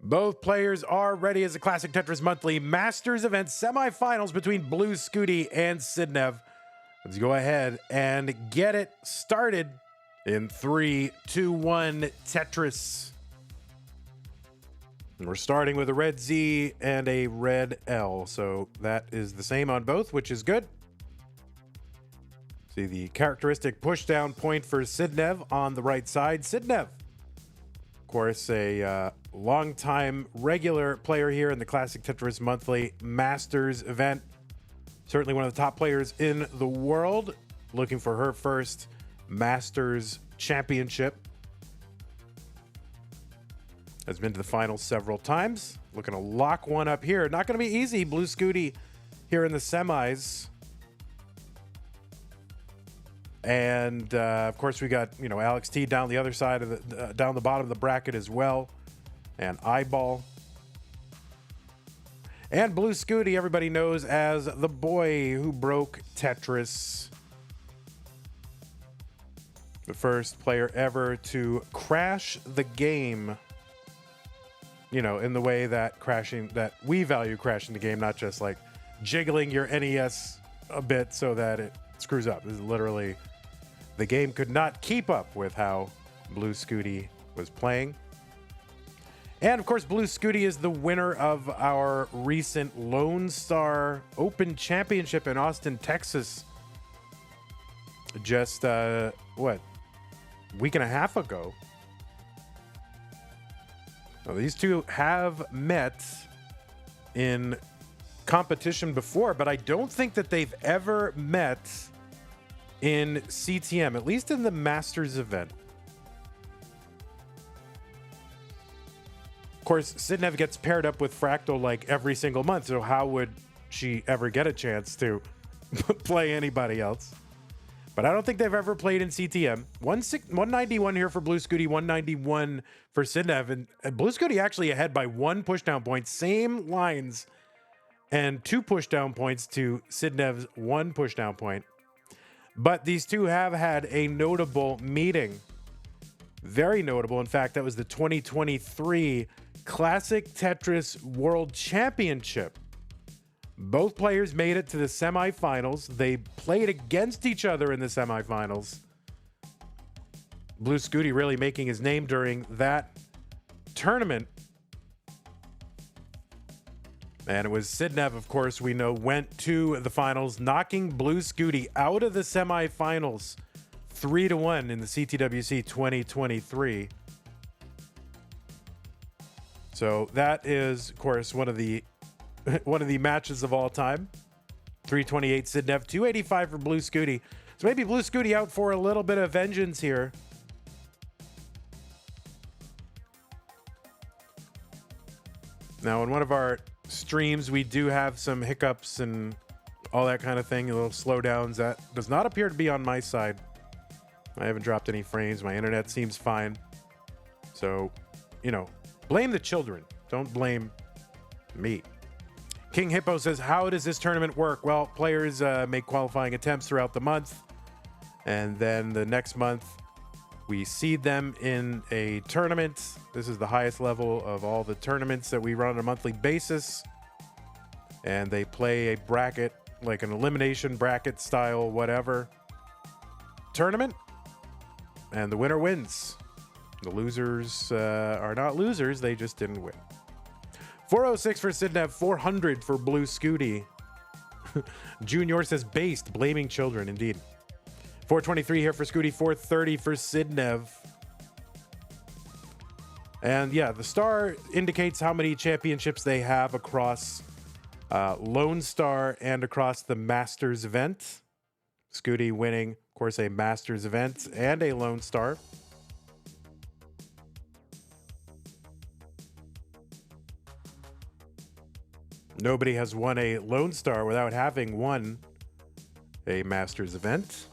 Both players are ready as a Classic Tetris Monthly Masters event semifinals between Blue Scuti and Sidnev. Let's go ahead and get it started in 3, 2, 1, Tetris. And we're starting with a red Z and a red L, so that is the same on both, which is good. See the characteristic push-down point for Sidnev on the right side. Sidnev, of course, a long-time regular player here in the Classic Tetris Monthly Masters event. Certainly one of the top players in the world, looking for her first Masters championship. Has been to the finals several times. Looking to lock one up here. Not going to be easy. Blue Scuti here in the semis. And of course, we got Alex T down the other side of the down the bottom of the bracket as well, and Eyeball. And Blue Scuti, everybody knows as the boy who broke Tetris. The first player ever to crash the game. In the way that we value crashing the game, not just like jiggling your NES a bit so that it screws up. This is literally, the game could not keep up with how Blue Scuti was playing. And of course, Blue Scuti is the winner of our recent Lone Star Open Championship in Austin, Texas. Just, week and a half ago. Now, these two have met in competition before, but I don't think that they've ever met in CTM, at least in the Masters event. Of course, Sidnev gets paired up with Fractal like every single month, so how would she ever get a chance to play anybody else? But I don't think they've ever played in CTM. 191 here for Blue Scuti, 191 for Sidnev. And Blue Scuti actually ahead by 1 pushdown point. Same lines and 2 pushdown points to Sidnev's 1 pushdown point. But these two have had a notable meeting. Very notable. In fact, that was the 2023 Classic Tetris World Championship. Both players made it to the semifinals. They played against each other in the semifinals. Blue Scuti really making his name during that tournament. And it was Sidnev, of course, we know, went to the finals, knocking Blue Scuti out of the semifinals 3-1 in the CTWC 2023. So that is, of course, one of the matches of all time. 328 Sidnev, 285 for Blue Scuti. So maybe Blue Scuti out for a little bit of vengeance here. Now, in one of our streams, we do have some hiccups and all that kind of thing, little slowdowns. That does not appear to be on my side. I haven't dropped any frames. My internet seems fine. So, blame the children. Don't blame me. King Hippo says, how does this tournament work? Well, players make qualifying attempts throughout the month. And then the next month, we seed them in a tournament. This is the highest level of all the tournaments that we run on a monthly basis. And they play a bracket, like an elimination bracket style, whatever, tournament. And the winner wins. The losers are not losers. They just didn't win. 406 for Sidnev, 400 for Blue Scuti. Junior says based, blaming children, indeed. 423 here for Scuti, 430 for Sidnev. And yeah, the star indicates how many championships they have across Lone Star and across the Masters event. Scuti winning, of course, a Masters event and a Lone Star. Nobody has won a Lone Star without having won a Masters event.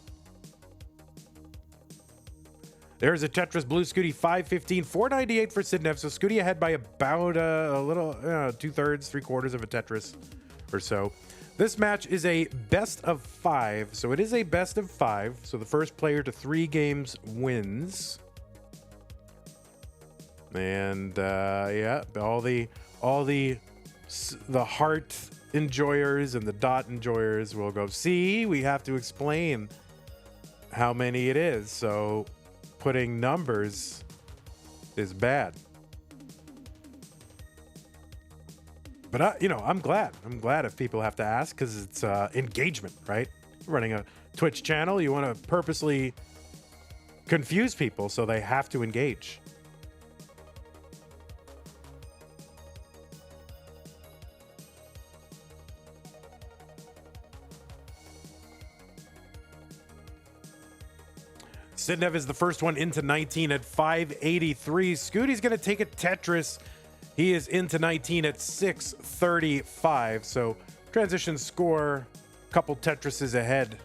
There's a Tetris Blue Scuti, 515, 498 for Sidnev. So Scuti ahead by about a little 2/3, 3/4 of a Tetris or so. This match is a best of 5. So it is a best of 5. So the first player to 3 games wins. And yeah, all the heart enjoyers and the dot enjoyers will go, see, we have to explain how many it is. So putting numbers is bad. But you know, I'm glad if people have to ask, because it's engagement, right? You're running a Twitch channel, you want to purposely confuse people so they have to engage. Sidnev is the first one into 19 at 583. Scuti's going to take a Tetris. He is into 19 at 635. So transition score, a couple Tetrises ahead.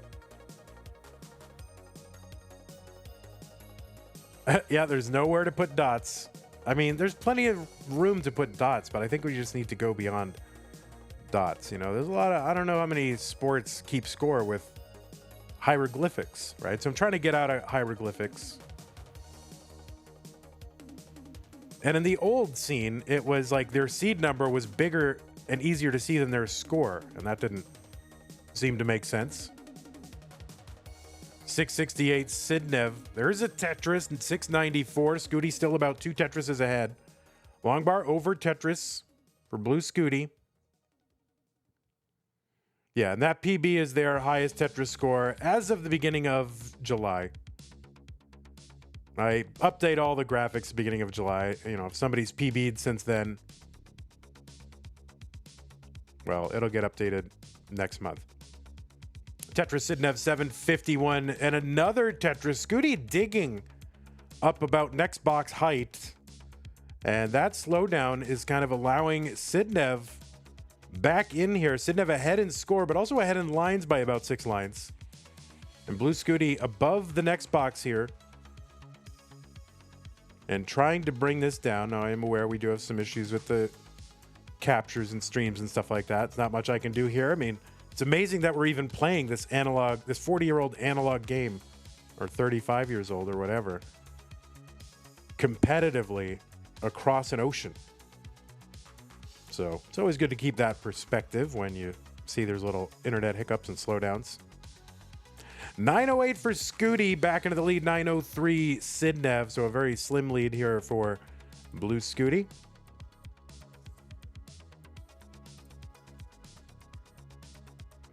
Yeah, there's nowhere to put dots. I mean, there's plenty of room to put dots, but I think we just need to go beyond dots. You know, there's a lot of, I don't know how many sports keep score with hieroglyphics, right? So I'm trying to get out of hieroglyphics. And in the old scene, it was like their seed number was bigger and easier to see than their score, and that didn't seem to make sense. 668 Sidnev. There's a Tetris, and 694. Scuti still about 2 Tetrises ahead. Long bar over Tetris for Blue Scuti. Yeah, and that PB is their highest Tetris score as of the beginning of July. I update all the graphics beginning of July. You know, if somebody's PB'd since then, well, it'll get updated next month. Tetris Sidnev 751 and another Tetris. Scuti digging up about next box height. And that slowdown is kind of allowing Sidnev back in here. Sidnev ahead in score, but also ahead in lines by about 6 lines. And Blue Scuti above the next box here. And trying to bring this down. Now, I am aware we do have some issues with the captures and streams and stuff like that. It's not much I can do here. I mean, it's amazing that we're even playing this 40-year-old analog game, or 35 years old or whatever, competitively across an ocean. So it's always good to keep that perspective when you see there's little internet hiccups and slowdowns. 908 for Scuti, back into the lead. 903 Sidnev, so a very slim lead here for Blue Scuti.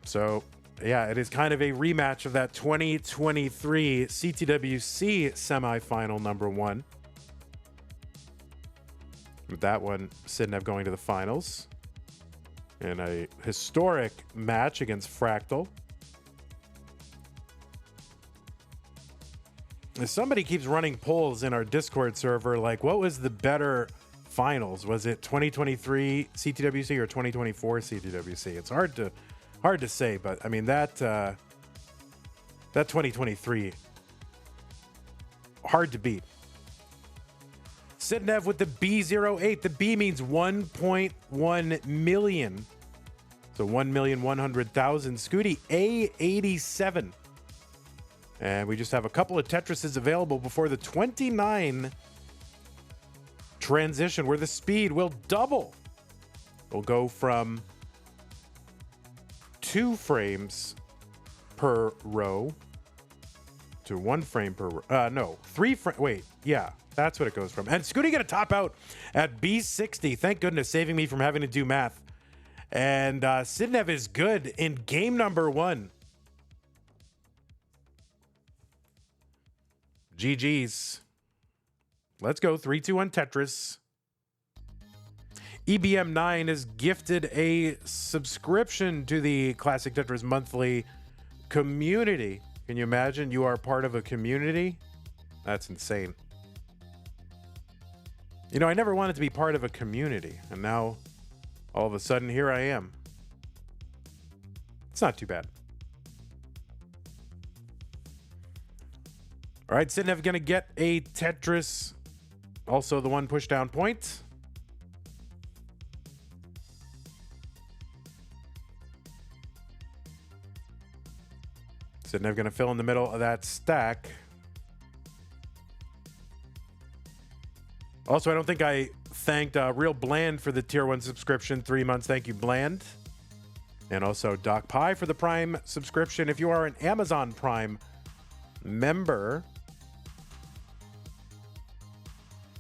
So, yeah, it is kind of a rematch of that 2023 CTWC semifinal number 1. With that one, Sidnev going to the finals in a historic match against Fractal. Somebody keeps running polls in our Discord server, like, what was the better finals? Was it 2023 CTWC or 2024 CTWC? It's hard to say, but I mean that 2023, hard to beat. Sidnev with the B08. The B means 1.1 million. So 1,100,000. Scuti A87. And we just have a couple of Tetrises available before the 29 transition, where the speed will double. We'll go from 2 frames per row to 1 frame per row. No, 3 frames. Wait, yeah, that's what it goes from. And Scuti gonna top out at B60. Thank goodness, saving me from having to do math. And Sidnev is good in game number 1. GG's. Let's go. 3-2-1 Tetris. EBM9 is gifted a subscription to the Classic Tetris Monthly community. Can you imagine you are part of a community? That's insane. You know, I never wanted to be part of a community, and now all of a sudden here I am. It's not too bad. All right, Sidnev going to get a Tetris. Also the 1 push down point. Sidnev going to fill in the middle of that stack. Also, I don't think I thanked Real Bland for the tier 1 subscription, 3 months. Thank you, Bland. And also Doc Pie for the Prime subscription. If you are an Amazon Prime member,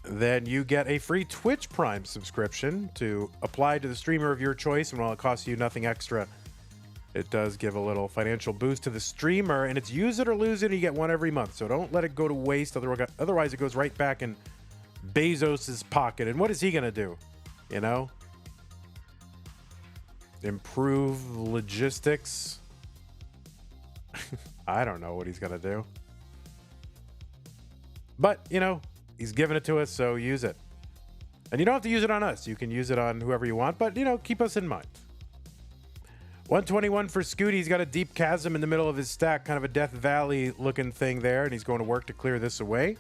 then you get a free Twitch Prime subscription to apply to the streamer of your choice. And while it costs you nothing extra, it does give a little financial boost to the streamer. And it's use it or lose it. And you get one every month. So don't let it go to waste. Otherwise, it goes right back in Bezos's pocket. And what is he going to do? You know? Improve logistics? I don't know what he's going to do. But, you know, he's giving it to us, so use it. And you don't have to use it on us. You can use it on whoever you want, but, you know, keep us in mind. 121 for Scuti. He's got a deep chasm in the middle of his stack, kind of a Death Valley looking thing there, and he's going to work to clear this away.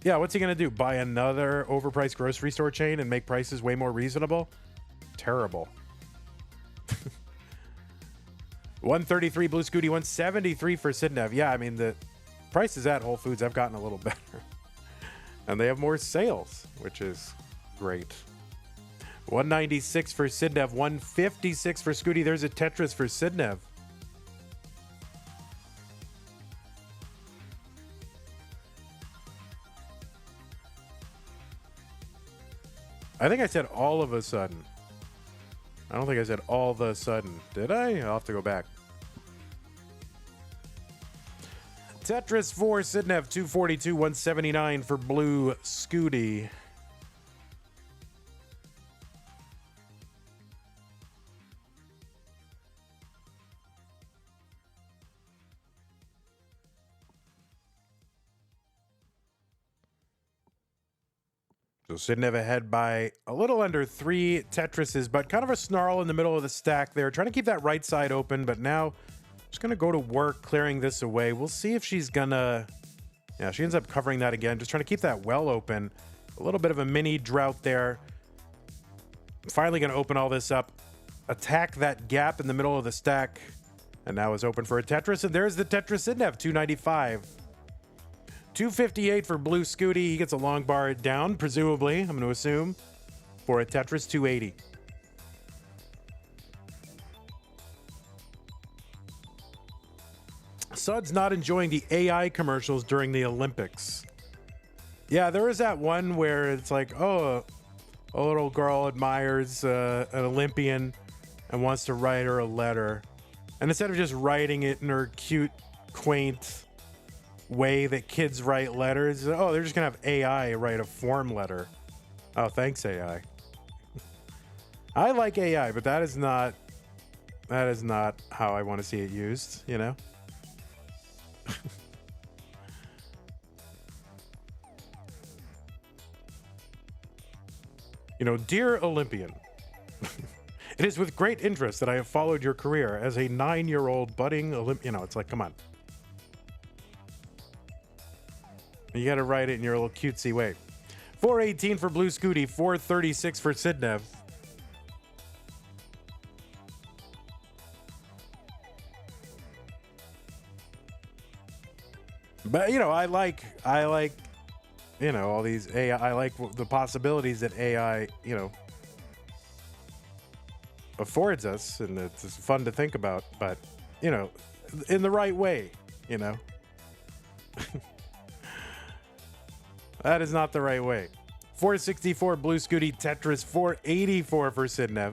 Yeah, what's he going to do? Buy another overpriced grocery store chain and make prices way more reasonable? Terrible. 133 Blue Scuti, 173 for Sidnev. Yeah, I mean, the prices at Whole Foods have gotten a little better. And they have more sales, which is great. 196 for Sidnev, 156 for Scuti. There's a Tetris for Sidnev. I think I said all of a sudden. I don't think I said all of a sudden. Did I? I'll have to go back. Tetris for Sidnev, 242, 179 for Blue Scuti. So Sidnev ahead by a little under 3 Tetrises, but kind of a snarl in the middle of the stack there. Trying to keep that right side open, but now just going to go to work clearing this away. We'll see if she's going to... Yeah, she ends up covering that again. Just trying to keep that well open. A little bit of a mini drought there. Finally going to open all this up. Attack that gap in the middle of the stack. And now is open for a Tetris. And there's the Tetris Sidnev, 295. 258 for Blue Scuti. He gets a long bar down, presumably, I'm going to assume, for a Tetris 280. Sud's not enjoying the AI commercials during the Olympics. Yeah, there is that one where it's like, oh, a little girl admires an Olympian and wants to write her a letter. And instead of just writing it in her cute, quaint way that kids write letters, oh, they're just gonna have AI write a form letter. Oh, thanks, AI. I like AI, but that is not how I want to see it used, you know? You know, dear Olympian, it is with great interest that I have followed your career as a 9-year-old budding Olympian. You know, it's like, come on. You got to write it in your little cutesy way. 418 for Blue Scuti, 436 for Sidnev. But, you know, I like, you know, all these AI. I like the possibilities that AI, you know, affords us, and it's fun to think about, but, you know, in the right way, you know. That is not the right way. 464 Blue Scuti, Tetris, 484 for Sidnev.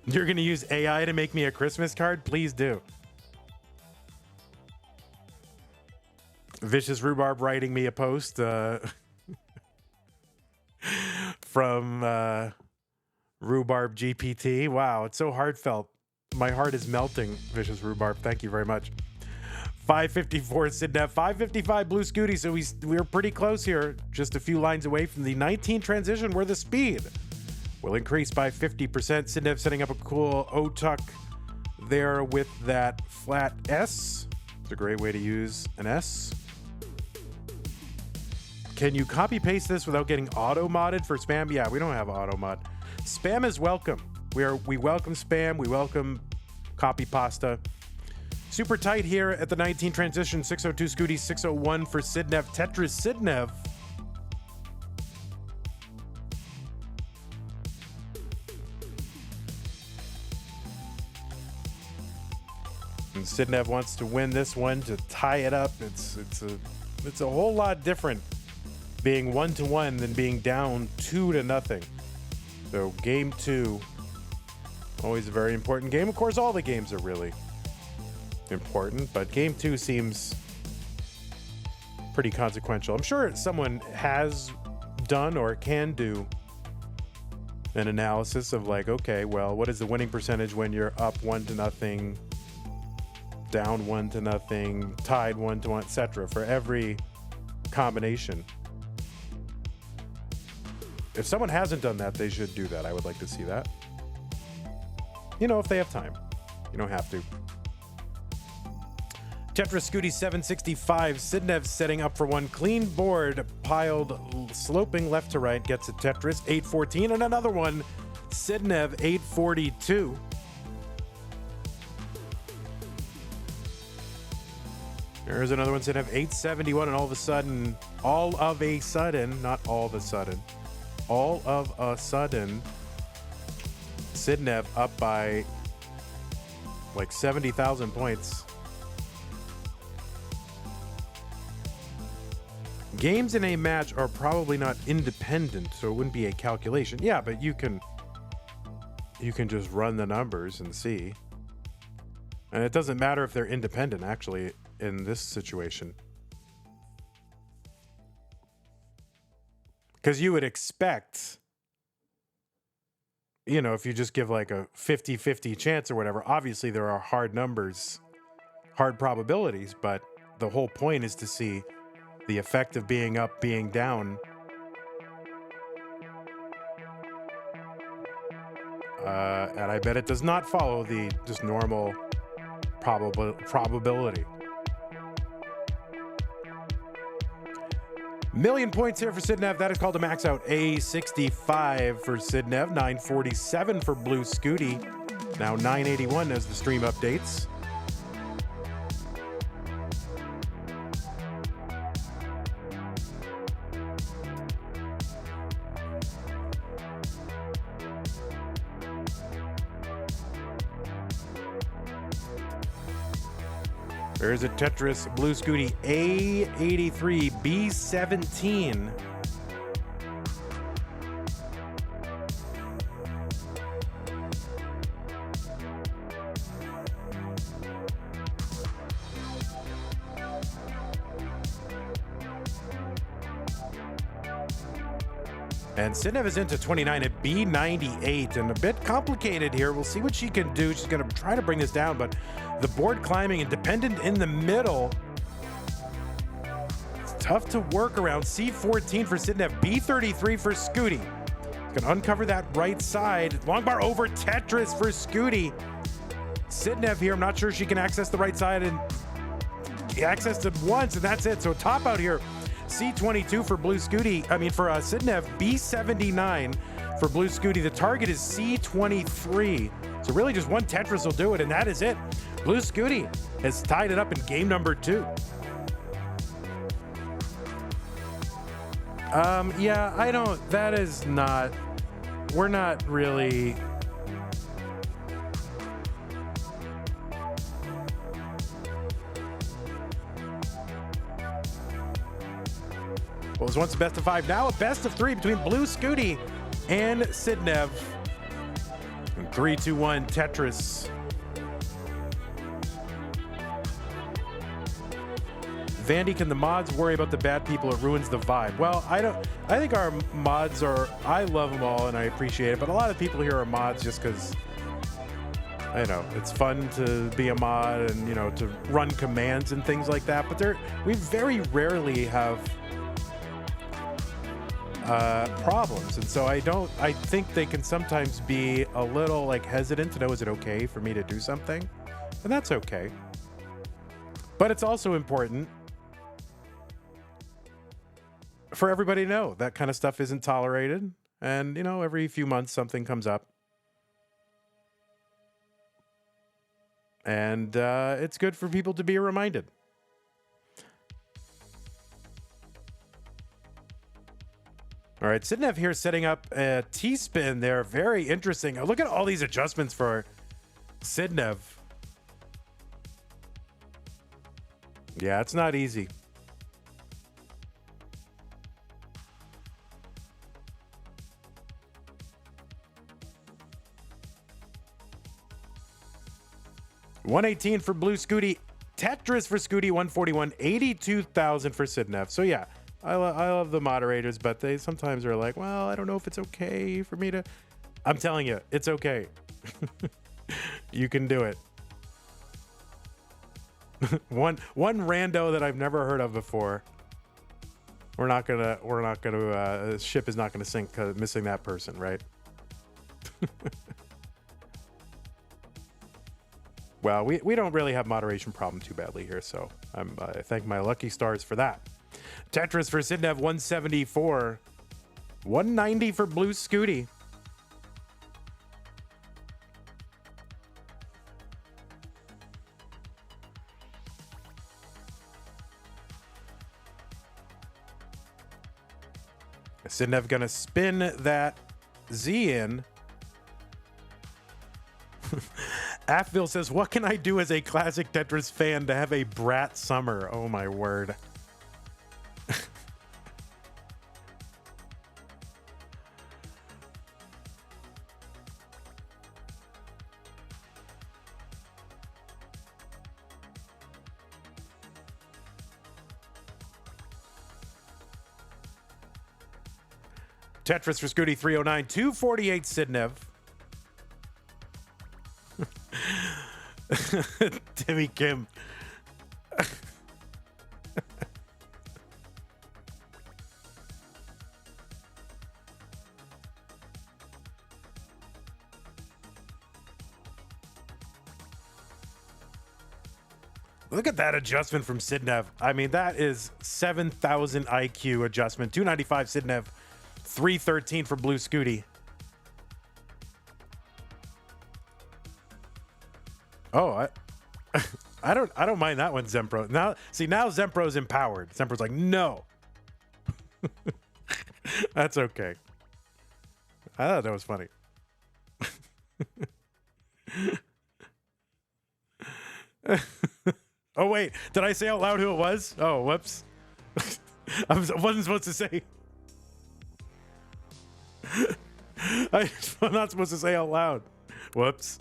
You're going to use AI to make me a Christmas card? Please do. Vicious Rhubarb writing me a post from Rhubarb GPT. Wow, it's so heartfelt. My heart is melting, Vicious Rhubarb. Thank you very much. 554 Sidnev, 555 Blue Scuti. So we're pretty close here. Just a few lines away from the 19 transition where the speed will increase by 50%. Sidnev setting up a cool O-tuck there with that flat S. It's a great way to use an S. Can you copy paste this without getting auto modded for spam? Yeah, we don't have auto mod. Spam is welcome. We welcome spam. We welcome copy pasta. Super tight here at the 19 transition. 602 Scuti, 601 for Sidnev. Tetris Sidnev. And Sidnev wants to win this one to tie it up. It's a whole lot different being 1-1 than being down 2-0. So game 2, always a very important game. Of course, all the games are really important, but game 2 seems pretty consequential. I'm sure someone has done or can do an analysis of like, okay, well, what is the winning percentage when you're up 1-0, down 1-0, tied 1-1, etc. for every combination. If someone hasn't done that, they should do that. I would like to see that. You know, if they have time. You don't have to. Tetris Scuti 765. Sidnev setting up for one. Clean board, piled, sloping left to right. Gets a Tetris 814 and another one. Sidnev 842. There's another one. Sidnev 871, and all of a sudden, Sidnev up by like 70,000 points. Games in a match are probably not independent, so it wouldn't be a calculation. Yeah, but you can just run the numbers and see. And it doesn't matter if they're independent, actually, in this situation. Because you would expect, you know, if you just give like a 50-50 chance or whatever, obviously there are hard numbers, hard probabilities, but the whole point is to see the effect of being up, being down. And I bet it does not follow the just normal probability. Million points here for Sidnev. That is called a max out. A65 for Sidnev. 947 for Blue Scuti. Now 981 as the stream updates. There's a Tetris Blue Scuti A83 B17. And Sidnev is into 29 at B98, and a bit complicated here. We'll see what she can do. She's going to try to bring this down, but the board climbing independent in the middle. It's tough to work around. C14 for Sidnev, B33 for Scuti. Can uncover that right side. Long bar over Tetris for Scuti. Sidnev here, I'm not sure she can access the right side, and access it once, and that's it. So top out here. C22 for Blue Scuti, for Sidnev, B79 for Blue Scuti. The target is C23. So really just one Tetris will do it, and that is it. Blue Scuti has tied it up in game number 2. We're not really... Well, it was once a best of 5, now a best of 3 between Blue Scuti and Sidnev. And 3-2-1 Tetris. Vandy, can the mods worry about the bad people? It ruins the vibe. Well, I think our mods I love them all and I appreciate it, but a lot of people here are mods just because, it's fun to be a mod and, to run commands and things like that. But we very rarely have problems, and so I think they can sometimes be a little hesitant to know, is it okay for me to do something? And that's okay. But it's also important for everybody to know that kind of stuff isn't tolerated, and every few months something comes up. And it's good for people to be reminded. All right, Sidnev here setting up a T-spin there. Very interesting. Oh, look at all these adjustments for Sidnev. Yeah, it's not easy. $118 for Blue Scuti. Tetris for Scuti, 141. 82,000 for Sidnev. So yeah, I love the moderators, but they sometimes are like, well, I don't know if it's okay for me to. I'm telling you, it's okay. You can do it. one rando that I've never heard of before. We're not gonna ship is not gonna sink because missing that person, right? Well, we don't really have moderation problem too badly here, so I thank my lucky stars for that. Tetris for Sidnev, 174. 190 for Blue Scuti. Sidnev gonna spin that Z in. Affville says, what can I do as a classic Tetris fan to have a brat summer? Oh my word. Tetris for Scuti, 309. 248 Sidnev. Timmy Kim. Look at that adjustment from Sidnev. I mean, that is 7,000 IQ adjustment. 295 Sidnev, 313 for Blue Scuti. Oh, I don't mind that one, Zempro. Now Zempro's empowered. Zempro's like, no. That's okay. I thought that was funny. Oh wait, did I say out loud who it was? Oh, whoops. I wasn't supposed to say. I'm not supposed to say out loud. Whoops.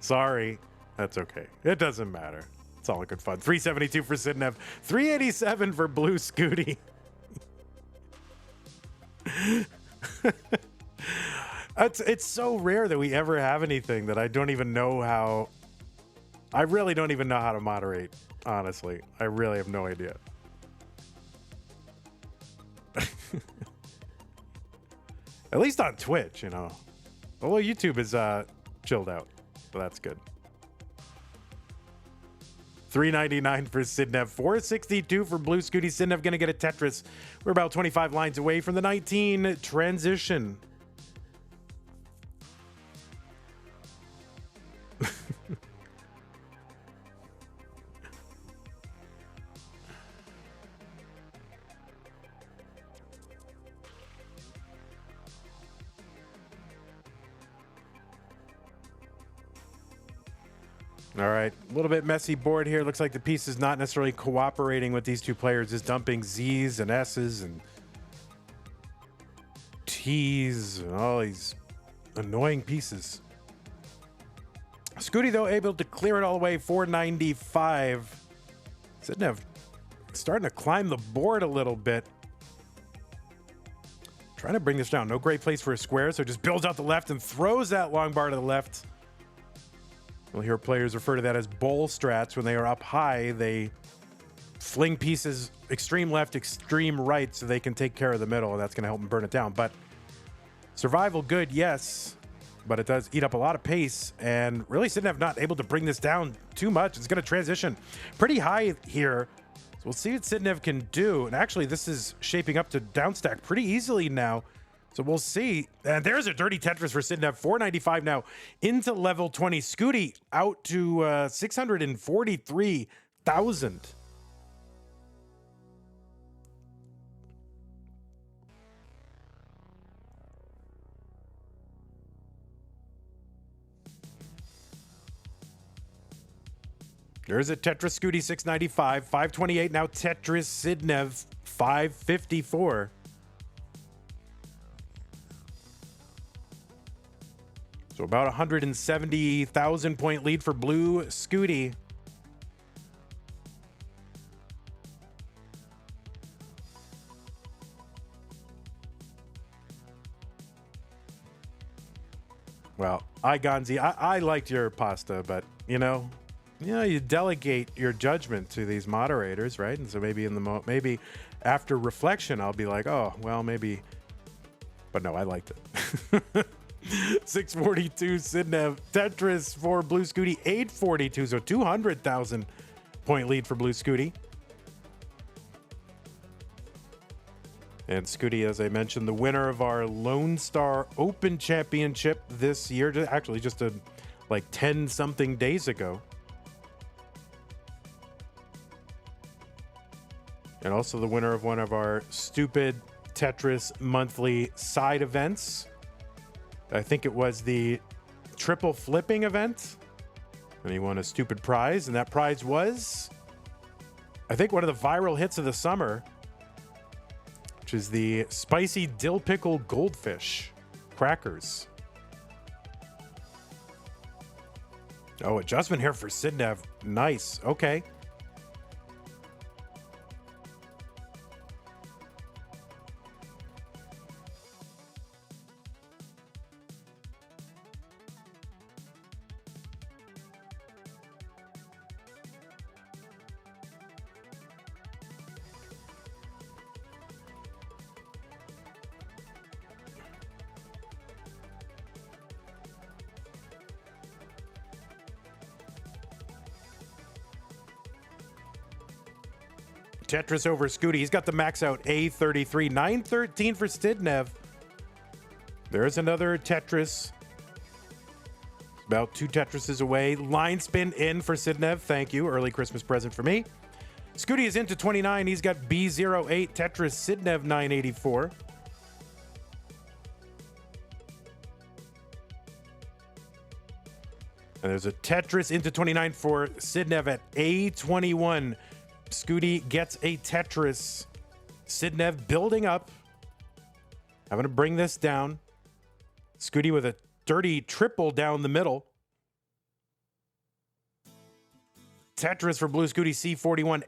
Sorry. That's okay. It doesn't matter. It's all good fun. 372 for Sidnev. 387 for Blue Scuti. It's so rare that we ever have anything that I don't even know how. I really don't even know how to moderate, honestly. I really have no idea. At least on Twitch, you know. Although YouTube is chilled out. So that's good. 399 for Sidnev. 462 for Blue Scuti. Sidnev gonna get a Tetris. We're about 25 lines away from the 19 transition. All right, a little bit messy board here. Looks like the piece is not necessarily cooperating with these two players. Is dumping Z's and S's and T's and all these annoying pieces. Scuti, though, able to clear it all the way, 495. Sidnev starting to climb the board a little bit. Trying to bring this down. No great place for a square, so just builds out the left and throws that long bar to the left. We'll hear players refer to that as bowl strats. When they are up high, they fling pieces extreme left, extreme right, so they can take care of the middle, and that's going to help them burn it down. But survival good, yes, but it does eat up a lot of pace, and really Sidnev not able to bring this down too much. It's going to transition pretty high here, so we'll see what Sidnev can do. And actually, this is shaping up to downstack pretty easily now So we'll see. And there's a dirty Tetris for Sidnev. 495 now into level 20. Scuti out to 643,000. There's a Tetris Scuti 695. 528 now Tetris Sidnev 554. So about 170,000 point lead for Blue Scuti. Well, Gonzi, I liked your pasta, but you delegate your judgment to these moderators, right? And so maybe maybe after reflection, I'll be like, oh, well, maybe. But no, I liked it. 642 Sidnev. Tetris for Blue Scuti 842, so 200,000 point lead for Blue Scuti. And Scuti, as I mentioned, the winner of our Lone Star Open Championship this year, actually just like 10 something days ago. And also the winner of one of our stupid Tetris Monthly side events. I think it was the triple flipping event. And he won a stupid prize. And that prize was, I think, one of the viral hits of the summer, which is the spicy dill pickle goldfish crackers. Oh, adjustment here for Sidnev. Nice. Okay. Tetris over Scuti. He's got the max out A33. 913 for Sidnev. There's another Tetris. About 2 Tetrises away. Line spin in for Sidnev. Thank you. Early Christmas present for me. Scuti is into 29. He's got B08. Tetris Sidnev 984. And there's a Tetris into 29 for Sidnev at A21. Scuti gets a Tetris. Sidnev building up. I'm going to bring this down. Scuti with a dirty triple down the middle. Tetris for Blue Scuti C41.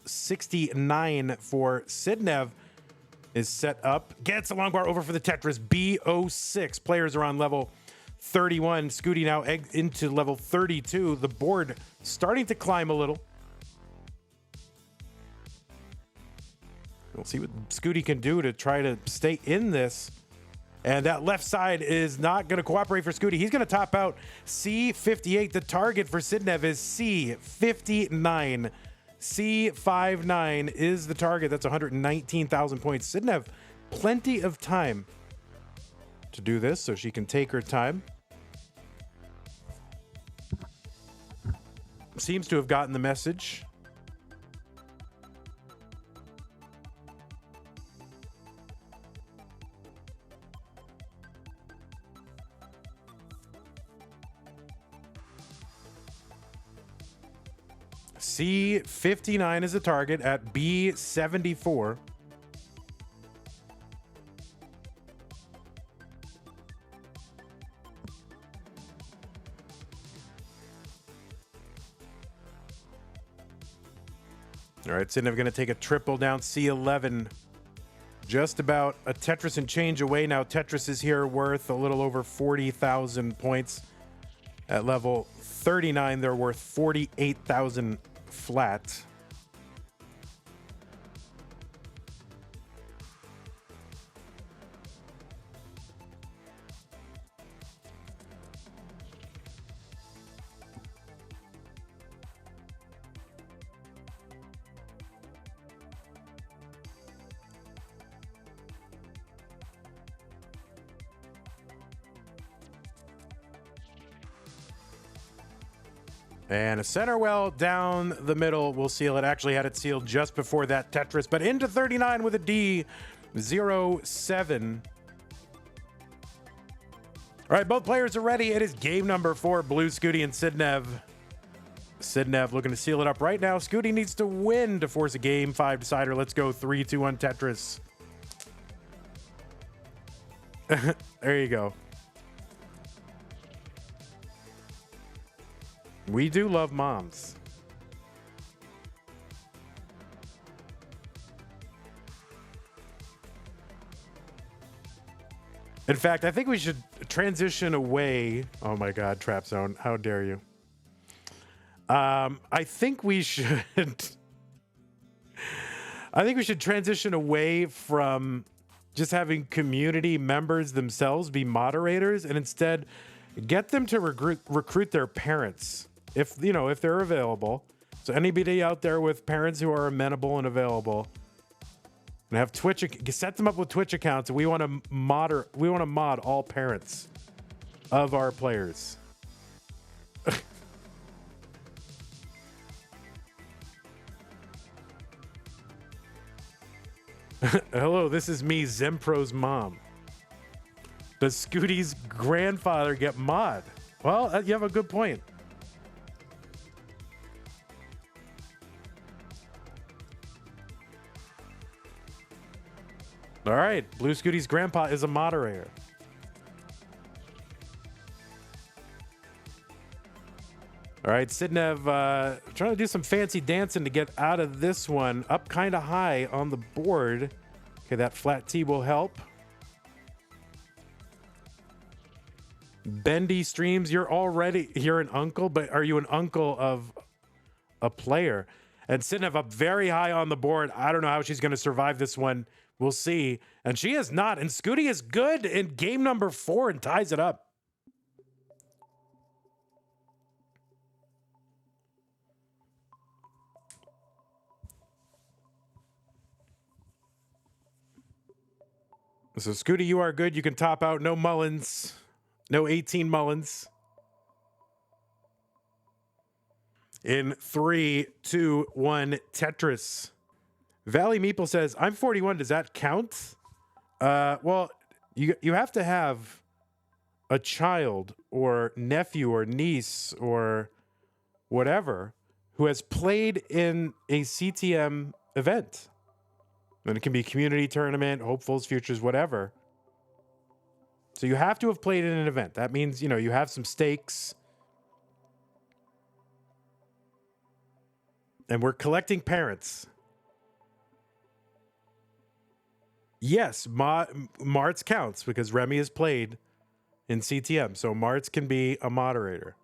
A69 for Sidnev is set up. Gets a long bar over for the Tetris. B06. Players are on level 31. Scuti now into level 32. The board starting to climb a little. We'll see what Scuti can do to try to stay in this. And that left side is not going to cooperate for Scuti. He's going to top out C58. The target for Sidnev is C59. C59 is the target. That's 119,000 points. Sidnev, plenty of time to do this, so she can take her time. Seems to have gotten the message. C59 is the target at B74. All right, Sidnev going to take a triple down C11. Just about a Tetris and change away now. Tetris is here worth a little over 40,000 points. At level 39, they're worth 48,000 flat. And a center well down the middle will seal it. Actually had it sealed just before that Tetris, but into 39 with a D, 0-7. All right, both players are ready. It is game number 4, Blue Scuti and Sidnev. Sidnev looking to seal it up right now. Scuti needs to win to force a game 5 decider. Let's go 3-2-1 Tetris. There you go. We do love moms. In fact, I think we should transition away. Oh my God, Trap Zone. How dare you? I think we should. I think we should transition away from just having community members themselves be moderators, and instead get them to recruit their parents if they're available. So anybody out there with parents who are amenable and available, and have Twitch, set them up with Twitch accounts. And we want to mod all parents of our players. Hello, this is me, Zempro's mom. Does Scuti's grandfather get mod? Well, you have a good point. All right, Blue Scuti's grandpa is a moderator. All right, Sidnev trying to do some fancy dancing to get out of this one. Up kind of high on the board. Okay, that flat T will help. Bendy Streams, you're an uncle, but are you an uncle of a player? And Sidnev up very high on the board. I don't know how she's going to survive this one. We'll see. And she is not. And Scuti is good in game number 4 and ties it up. So Scuti, you are good. You can top out. No Mullins. No 18 Mullins. In 3, 2, 1, Tetris. Valley Meeple says, I'm 41. Does that count? Well, you have to have a child or nephew or niece or whatever who has played in a CTM event. And it can be community tournament, hopefuls, futures, whatever. So you have to have played in an event. That means, you have some stakes. And we're collecting parents. Yes, Martz counts because Remy has played in CTM. So Martz can be a moderator.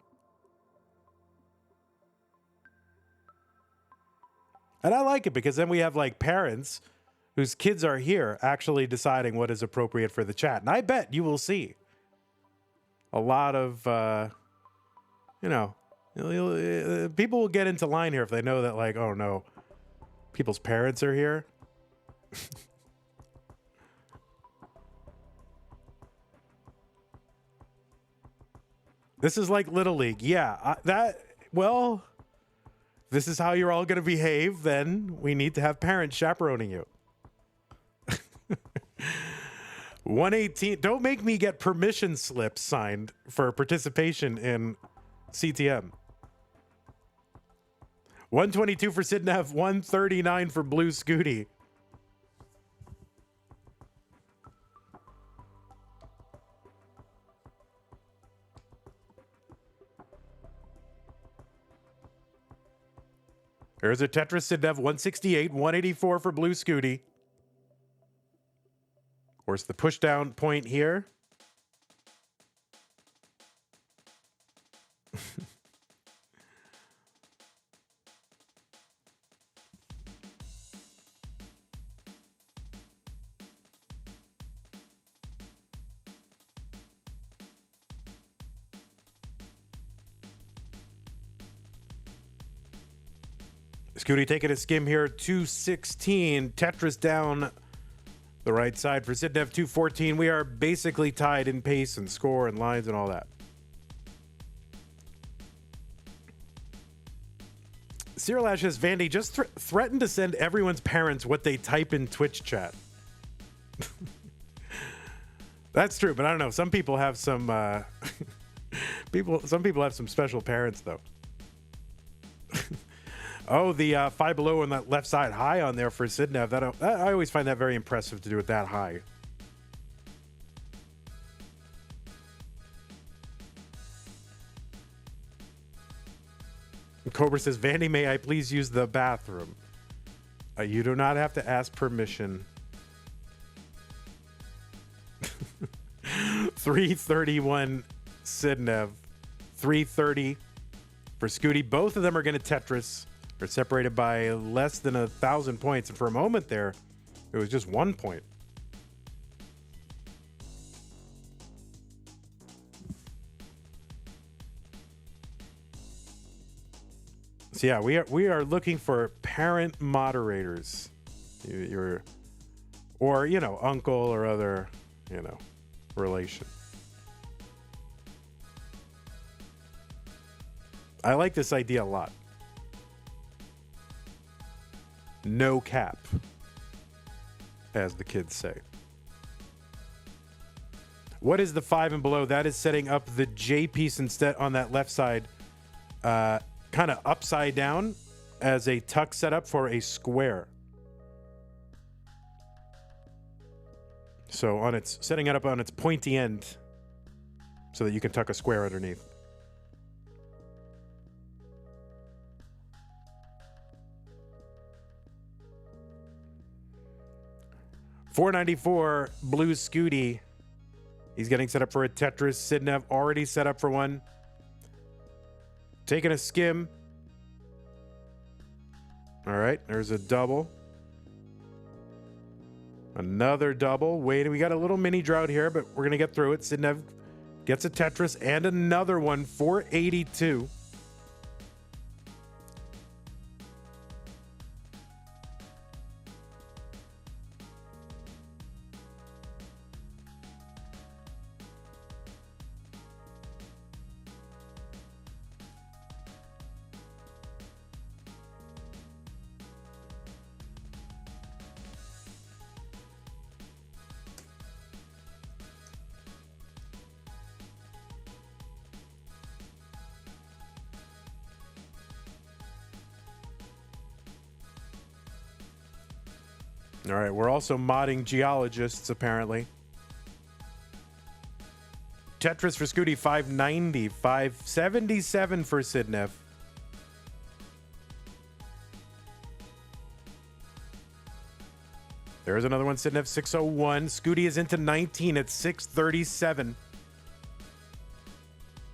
And I like it because then we have parents whose kids are here actually deciding what is appropriate for the chat. And I bet you will see a lot of, people will get into line here if they know that, oh no, people's parents are here. This is like Little League. Yeah, this is how you're all going to behave. Then we need to have parents chaperoning you. 118. Don't make me get permission slips signed for participation in CTM. 122 for Sidnev, 139 for Blue Scuti. There's a Tetris Sidnev, 168, 184 for Blue Scuti. Of course, the push down point here. Scuti taking a skim here, 216. Tetris down the right side for Sidnev, 214. We are basically tied in pace and score and lines and all that. Cyril Ash says, Vandy, just threaten to send everyone's parents what they type in Twitch chat. That's true, but I don't know. Some people have some some people have some special parents, though. Oh, the Five Below on that left side high on there for Sidnev. I always find that very impressive to do it that high. Cobra says, Vandy, may I please use the bathroom? You do not have to ask permission. 331 Sidnev. 330 for Scuti. Both of them are going to Tetris. They're separated by less than 1,000 points. And for a moment there, it was just 1 point. So yeah, we are looking for parent moderators. Or, you know, uncle or other, you know, relation. I like this idea a lot. No cap, as the kids say. What is the 5 and below? That is setting up the J piece instead on that left side, kind of upside down as a tuck setup for a square. So on its setting it up on its pointy end so that you can tuck a square underneath. $4.94 Blue Scuti. He's getting set up for a Tetris. Sidnev already set up for one. Taking a skim. All right, there's a double. Another double. Wait, we got a little mini drought here, but we're going to get through it. Sidnev gets a Tetris and another one. 482. All right, we're also modding geologists, apparently. Tetris for Scuti, 590. 577 for Sidnev. There's another one, Sidnev, 601. Scuti is into 19 at 637.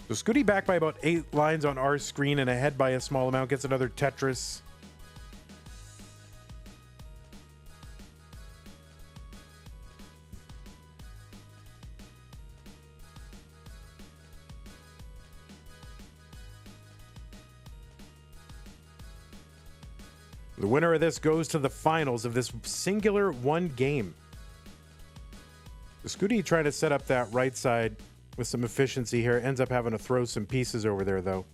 So Scuti back by about 8 lines on our screen and ahead by a small amount. Gets another Tetris. The winner of this goes to the finals of this singular one game. The Scuti trying to set up that right side with some efficiency here. Ends up having to throw some pieces over there, though.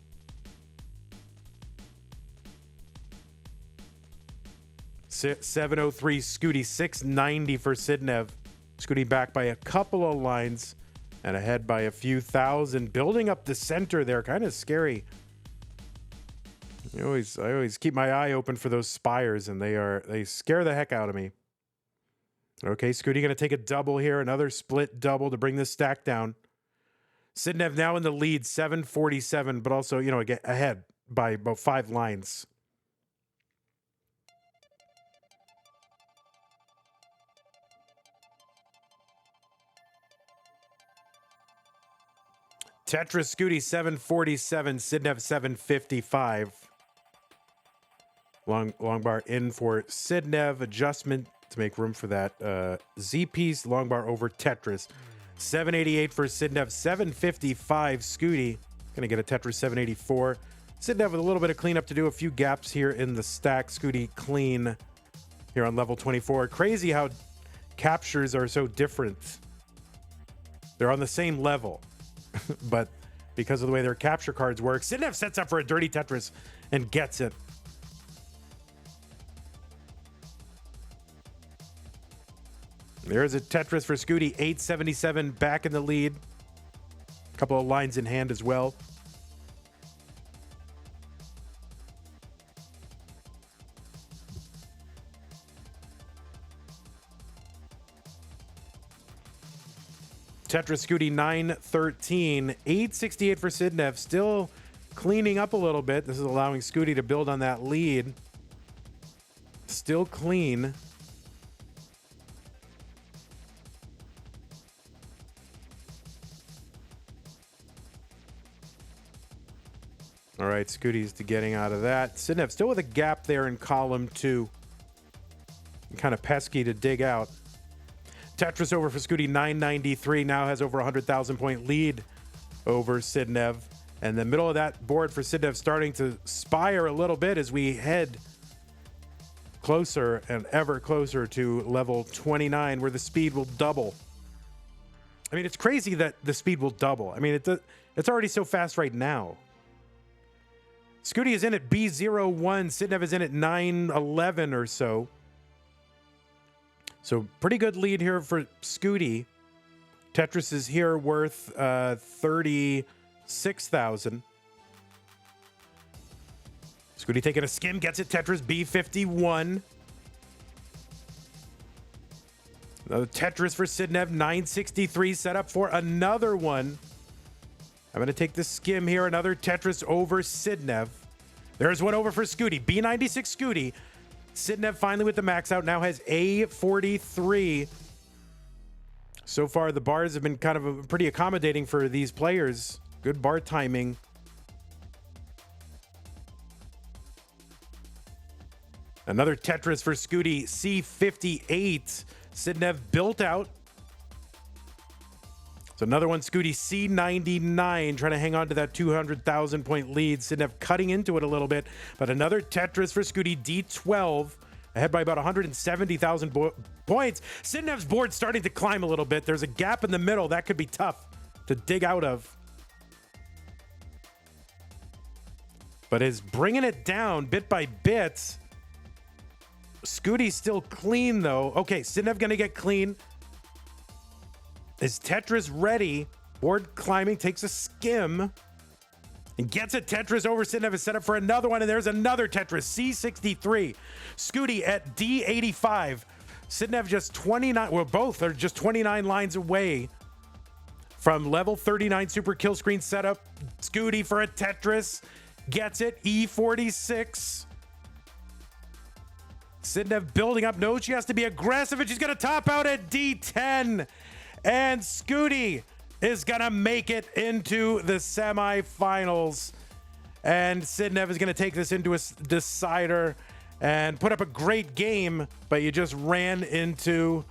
$703 Scuti, 690 for Sidnev. Scuti back by a couple of lines and ahead by a few thousand. Building up the center there, kind of scary. I always keep my eye open for those spires, and they scare the heck out of me. Okay, Scuti going to take a double here, another split double to bring this stack down. Sidnev now in the lead, 747, but also, you know, ahead by about 5 lines. Tetris Scuti, 747, Sidnev, 755. Long bar in for Sidnev. Adjustment to make room for that Z piece. Long bar over Tetris. 788 for Sidnev. 755 Scuti. Gonna get a Tetris 784. Sidnev with a little bit of cleanup to do. A few gaps here in the stack. Scuti clean here on level 24. Crazy how captures are so different. They're on the same level, but because of the way their capture cards work, Sidnev sets up for a dirty Tetris and gets it. There's a Tetris for Scuti, 877 back in the lead. A couple of lines in hand as well. Tetris Scuti 913, 868 for Sidnev, still cleaning up a little bit. This is allowing Scuti to build on that lead. Still clean. All right, Scuti's to getting out of that. Sidnev still with a gap there in column 2. Kind of pesky to dig out. Tetris over for Scuti, 993, now has over 100,000 point lead over Sidnev. And the middle of that board for Sidnev starting to spire a little bit as we head closer and ever closer to level 29, where the speed will double. I mean, it's crazy that the speed will double. I mean, it's already so fast right now. Scuti is in at B01, Sidnev is in at 911 or so. So pretty good lead here for Scuti. Tetris is here worth 36,000. Scuti taking a skim, gets it. Tetris B51. Another Tetris for Sidnev, 963, set up for another one. I'm going to take the skim here. Another Tetris over Sidnev. There's one over for Scuti. B96 Scuti. Sidnev finally with the max out, now has A43. So far, the bars have been kind of pretty accommodating for these players. Good bar timing. Another Tetris for Scuti, C58. Sidnev built out. So another one, Scuti, C99, trying to hang on to that 200,000 point lead. Sidnev cutting into it a little bit, but another Tetris for Scuti, D12, ahead by about 170,000 points. Sidnev's board starting to climb a little bit. There's a gap in the middle. That could be tough to dig out of. But is bringing it down bit by bit. Scuti's still clean, though. Okay, Sidnev going to get clean. Is Tetris ready? Board climbing, takes a skim. And gets a Tetris over. Sidnev is set up for another one. And there's another Tetris, C63. Scuti at D85. Sidnev just 29. Well, both are just 29 lines away from level 39 super kill screen setup. Scuti for a Tetris. Gets it. E46. Sidnev building up. Knows she has to be aggressive. And she's going to top out at D10. And Scuti is going to make it into the semifinals. And Sidnev is going to take this into a decider and put up a great game, but you just ran into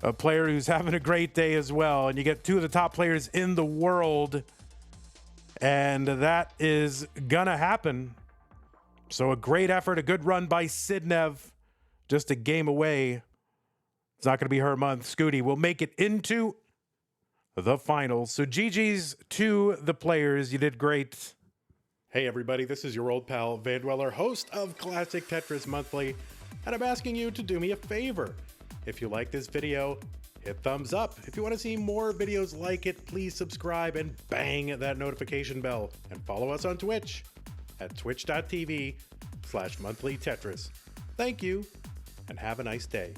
a player who's having a great day as well. And you get two of the top players in the world. And that is going to happen. So a great effort, a good run by Sidnev. Just a game away. It's not going to be her month. Scuti will make it into the finals. So GG's to the players. You did great. Hey everybody, this is your old pal Vandweller, host of Classic Tetris Monthly, and I'm asking you to do me a favor. If you like this video, hit thumbs up. If you want to see more videos like it, please subscribe and bang that notification bell. And follow us on Twitch at twitch.tv/monthlytetris. Thank you, and have a nice day.